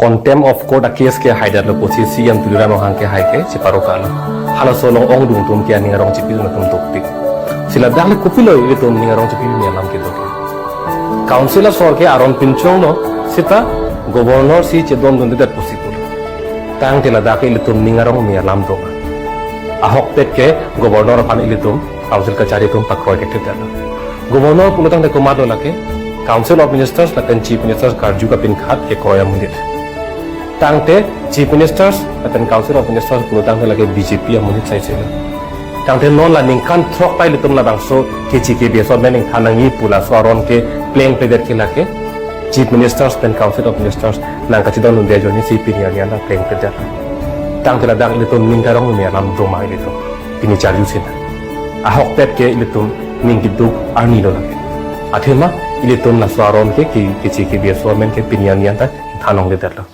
contempt of court a case ke haidar lo pochi CM tulira no hang ke hai ke chiparo kala hala solong ong dung tum ke ninga rong chipi na tum tokti sila dakle kupilo ile tum ninga rong chipi ni alam ke doke councilor sor ke aron pinchong no sita governor si chedom dun de posipur tang tela dake ile tum ninga rong mi alam do ahok pet ke governor pan ile tum council ka chari tum pakoi ke tela governor pulutang de komado lake council of ministers lakan chief ministers karju ka pin khat ke koya mundir tangte chief ministers lakan council of ministers pulutang de lake BJP amunit sai sai tangte non la ning kan throk pai litum la bangso ke chi ke beso mening thanangi pula soron ke playing player ke lake chief ministers dan council of ministers nang ka chidon unde joni si pinia ni ala playing player tangte la dang litum ning karong mi alam do mai litum pini charju sin ahok pet ke litum ning kidu arni lo lake athema ile tum na swaron ke ki chi ke beso men ke pinia ni anta thanong le darla